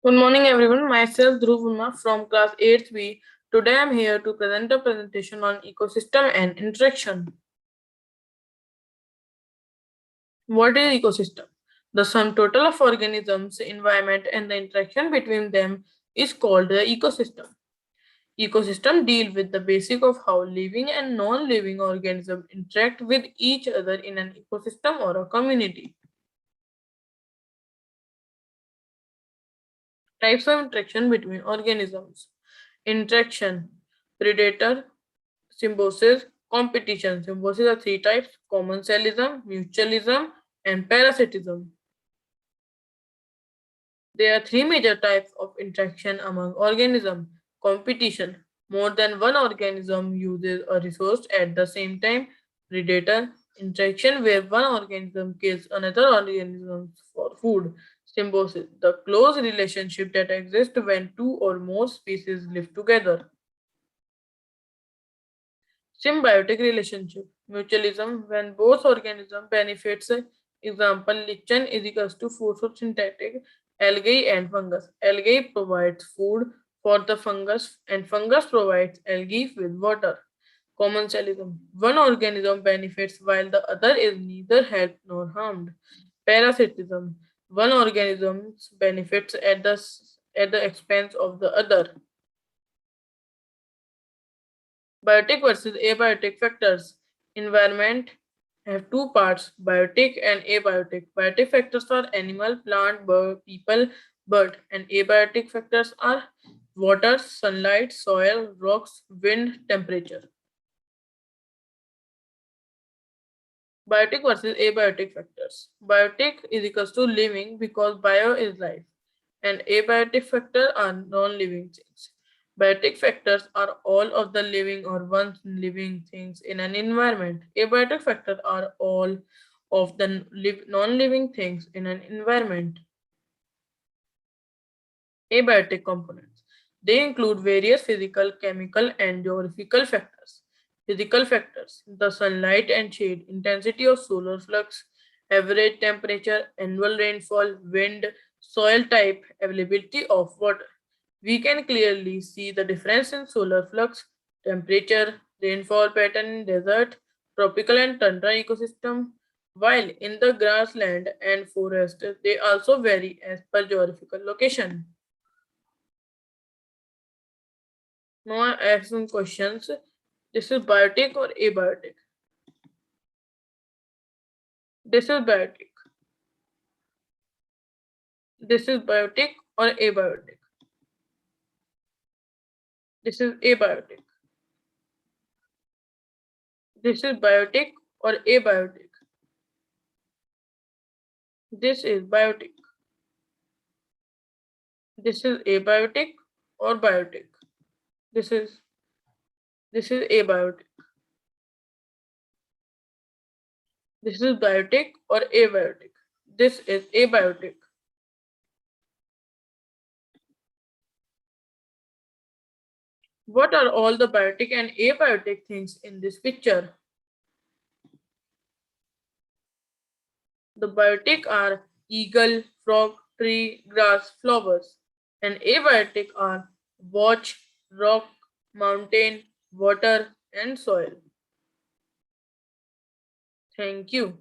Good morning, everyone. Myself, Dhruv Verma from class 8th B. Today, I'm here to present a presentation on ecosystem and interaction. What is ecosystem? The sum total of organisms, environment, and the interaction between them is called the ecosystem. Ecosystem deal with the basic of how living and non-living organisms interact with each other in an ecosystem or a community. Types of interaction between organisms. Interaction, predator, symbiosis, competition. Symbiosis are three types: commensalism, mutualism, and parasitism. There are three major types of interaction among organisms. Competition. More than one organism uses a resource at the same time. Predator. Interaction where one organism kills another organism for food. Symbiosis. The close relationship that exists when two or more species live together. Symbiotic relationship. Mutualism, when both organisms benefits. Example, lichen is equals to photosynthetic algae and fungus. Algae provides food for the fungus and fungus provides algae with water. Commensalism. One organism benefits while the other is neither helped nor harmed. Parasitism. One organism benefits at the expense of the other. Biotic versus abiotic factors. Environment have two parts, biotic and abiotic. Biotic factors are animal, plant, bird, people, bird, and abiotic factors are water, sunlight, soil, rocks, wind, temperature. Biotic versus abiotic factors. Biotic is equals to living because bio is life, and abiotic factors are non-living things. Biotic factors are all of the living or non-living things in an environment. Abiotic factors are all of the non-living things in an environment. Abiotic components. They include various physical, chemical, and geographical factors. Physical factors: the sunlight and shade, intensity of solar flux, average temperature, annual rainfall, wind, soil type, availability of water. We can clearly see the difference in solar flux, temperature, rainfall pattern in desert, tropical and tundra ecosystem, while in the grassland and forest they also vary as per geographical location. Now I ask some questions. This is biotic or abiotic? This is biotic. This is biotic or abiotic? This is abiotic. This is biotic or abiotic? This is biotic. This is abiotic or biotic? This is this is abiotic. This is biotic or abiotic? This is abiotic. What are all the biotic and abiotic things in this picture? The biotic are eagle, frog, tree, grass, flowers, and abiotic are watch, rock, mountain, water, and soil. Thank you.